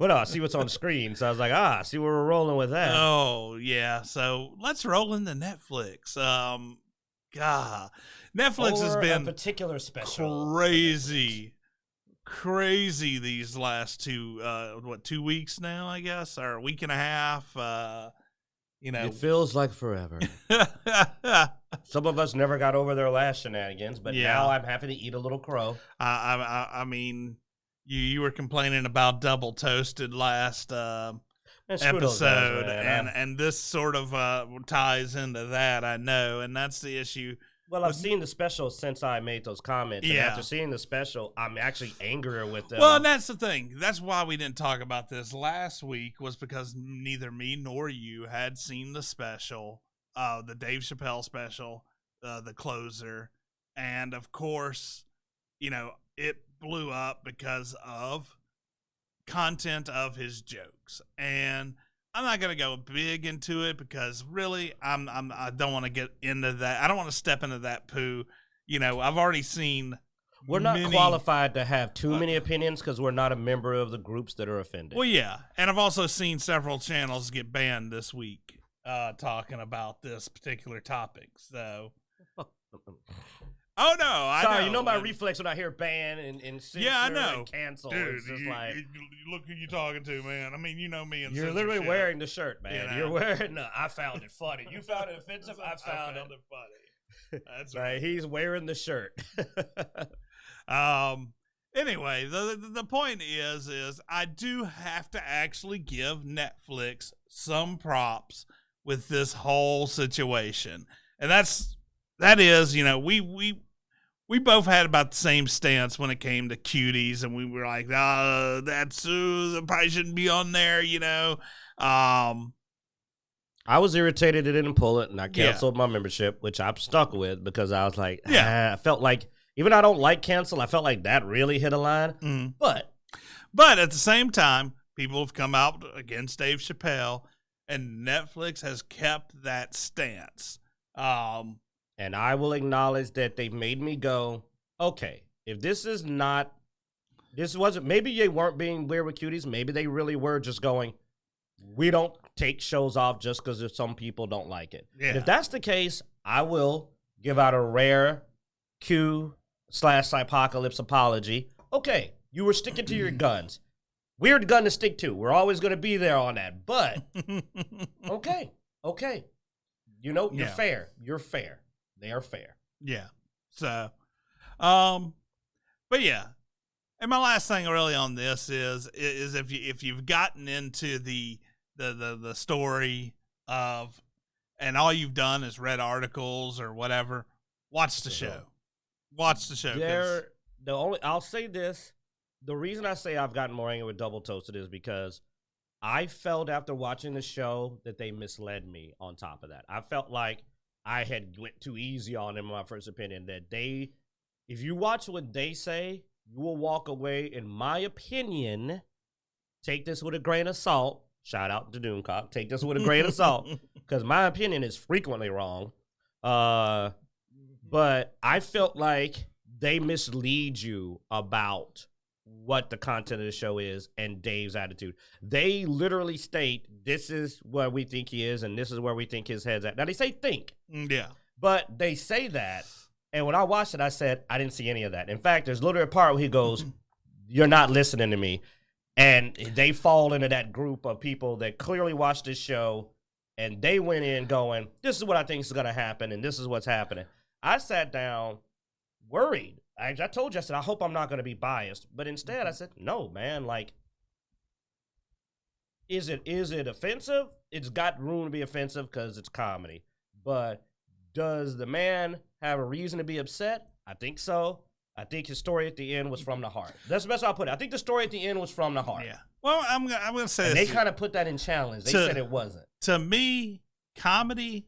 Well, no, I see what's on the screen, so I was like, I see where we're rolling with that. Oh, yeah. So let's roll into Netflix. God, Netflix has been a particular special crazy these last 2 weeks now, I guess, or a week and a half. It feels like forever. Some of us never got over their last shenanigans, but now I'm happy to eat a little crow. I mean, you were complaining about double toasted last episode, and this sort of ties into that, I know, and that's the issue. Well, I've seen the special since I made those comments, and after seeing the special, I'm actually angrier with them. Well, and that's the thing. That's why we didn't talk about this last week, was because neither me nor you had seen the special, the Dave Chappelle special, the closer, and of course, it blew up because of content of his jokes. And I'm not going to go big into it because really I don't want to get into that. I don't want to step into that poo. I've already seen. We're not qualified to have too many opinions because we're not a member of the groups that are offended. Well, yeah. And I've also seen several channels get banned this week talking about this particular topic. So. Oh, no, I know. My reflex when I hear ban and censor and cancel. Dude, it's just like, look who you talking to, man. I mean, you know me and you're literally wearing the shirt, man. You're wearing I found it funny. You found it offensive? I found it funny. That's right. He's wearing the shirt. Anyway, the point is I do have to actually give Netflix some props with this whole situation. And that is, we both had about the same stance when it came to cuties, and we were like, that's probably shouldn't be on there, I was irritated it didn't pull it, and I canceled my membership, which I'm stuck with because I was like, I felt like, even though I don't like cancel, I felt like that really hit a line. Mm. But at the same time, people have come out against Dave Chappelle, and Netflix has kept that stance. And I will acknowledge that they made me go, okay, if this wasn't, maybe they weren't being weird with cuties. Maybe they really were just going, we don't take shows off just because some people don't like it. Yeah. And if that's the case, I will give out a rare Q/Apocalypse apology. Okay, you were sticking to your guns. Weird gun to stick to. We're always going to be there on that. But, okay. You're fair. You're fair. They are fair. Yeah. So, but yeah. And my last thing really on this is if you've gotten into the story of, and all you've done is read articles or whatever, watch the show. Watch the show. I'll say this. The reason I say I've gotten more angry with Double Toasted is because I felt after watching the show that they misled me on top of that. I felt like I had went too easy on them in my first opinion. That if you watch what they say, you will walk away, in my opinion, take this with a grain of salt. Shout out to Doomcock. Take this with a grain of salt, because my opinion is frequently wrong. But I felt like they mislead you about what the content of the show is and Dave's attitude. They literally state, this is where we think he is and this is where we think his head's at. Now, they say think. Yeah. But they say that, and when I watched it, I said, I didn't see any of that. In fact, there's literally a part where he goes, you're not listening to me. And they fall into that group of people that clearly watched this show, and they went in going, this is what I think is going to happen, and this is what's happening. I sat down worried. I told you, I said, I hope I'm not going to be biased. But instead, I said, no, man, like, is it offensive? It's got room to be offensive because it's comedy. But does the man have a reason to be upset? I think so. I think his story at the end was from the heart. That's the best I'll put it. I think the story at the end was from the heart. Yeah. Well, I'm gonna say and this. They kind of put that in challenge. They said it wasn't. To me, comedy,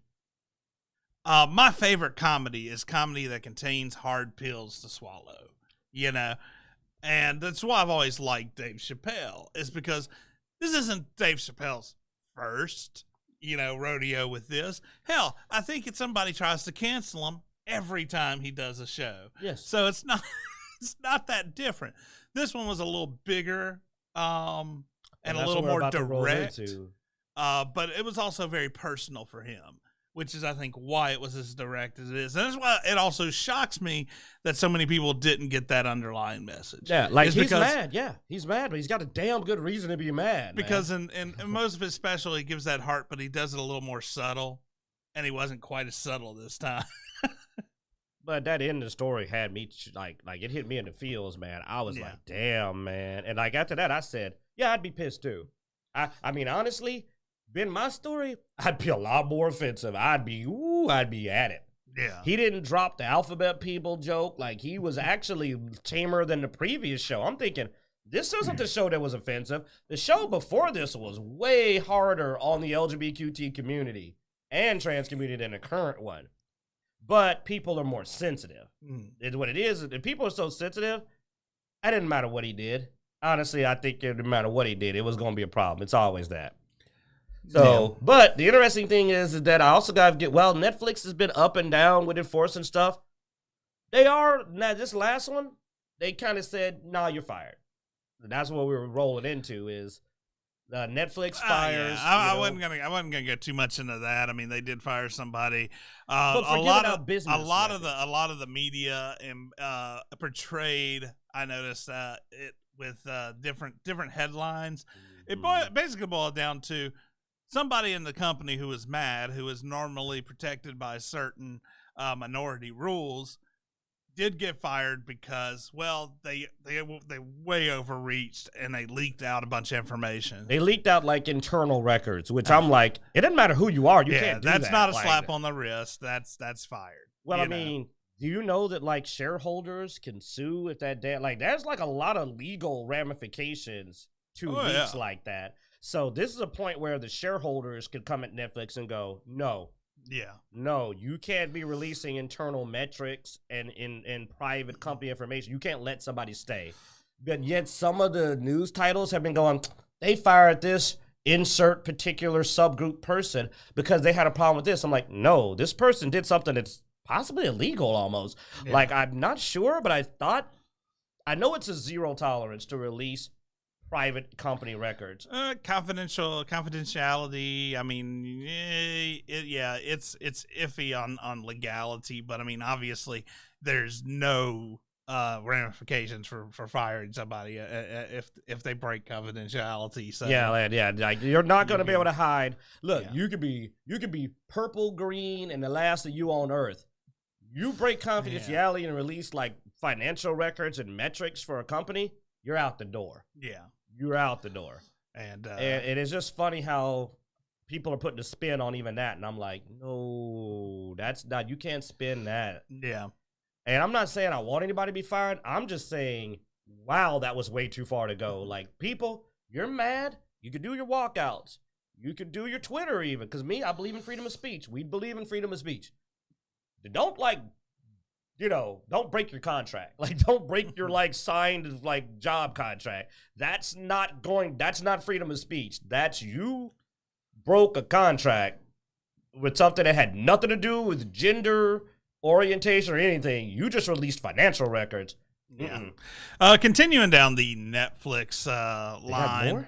my favorite comedy is comedy that contains hard pills to swallow, and that's why I've always liked Dave Chappelle, is because this isn't Dave Chappelle's first, rodeo with this. Hell, I think if somebody tries to cancel him every time he does a show. Yes. So it's not that different. This one was a little bigger. And and a that's little what we're more about to roll direct. into. But it was also very personal for him, which is, I think, why it was as direct as it is. And that's why it also shocks me that so many people didn't get that underlying message. Yeah, like he's mad. Yeah, he's mad, but he's got a damn good reason to be mad. Because in most of his special, he gives that heart, but he does it a little more subtle, and he wasn't quite as subtle this time. But that end of the story had me like it hit me in the feels, man. I was like, damn, man. And like after that, I said, yeah, I'd be pissed too. I mean, honestly, been my story, I'd be a lot more offensive. I'd be at it. Yeah. He didn't drop the alphabet people joke. Like, he was actually tamer than the previous show. I'm thinking, this isn't the show that was offensive. The show before this was way harder on the LGBTQ community and trans community than the current one. But people are more sensitive. It's what it is. If people are so sensitive, it didn't matter what he did. Honestly, I think it didn't matter what he did. It was going to be a problem. It's always that. So, but the interesting thing is that I also got to get, Netflix has been up and down with enforcing stuff. Now this last one, they kind of said, nah, you're fired. And that's what we were rolling into is Netflix fires. I wasn't gonna get too much into that. I mean, they did fire somebody. But a lot of the media portrayed. I noticed it with different headlines. It basically boiled down to somebody in the company who was mad, who is normally protected by certain minority rules, did get fired because, they way overreached and they leaked out a bunch of information. They leaked out like internal records, which I'm like, it doesn't matter who you are, you can't do that. That's not a slap on the wrist. That's fired. Well, I mean, do you know that like shareholders can sue if that there's like a lot of legal ramifications to leaks like that. So this is a point where the shareholders could come at Netflix and go, no, you can't be releasing internal metrics and in private company information. You can't let somebody stay. But yet some of the news titles have been going, they fired this insert particular subgroup person because they had a problem with this. I'm like, no, this person did something that's possibly illegal almost. Yeah. Like, I'm not sure, but I know it's a zero tolerance to release private company records. Confidentiality. I mean, it's iffy on legality, but I mean, obviously, there's no ramifications for firing somebody if they break confidentiality. So like you're not going to be able to hide. Look, you could be purple, green, and the last of you on Earth. You break confidentiality and release like financial records and metrics for a company, you're out the door. Yeah. You're out the door. And it is just funny how people are putting a spin on even that. And I'm like, no, that's not, you can't spin that. Yeah. And I'm not saying I want anybody to be fired. I'm just saying, wow, that was way too far to go. Like, people, you're mad. You could do your walkouts. You could do your Twitter even. Because I believe in freedom of speech. We believe in freedom of speech. Don't don't break your contract. Like, don't break your signed job contract. That's not freedom of speech. That's you broke a contract with something that had nothing to do with gender orientation or anything. You just released financial records. Yeah. Continuing down the Netflix line.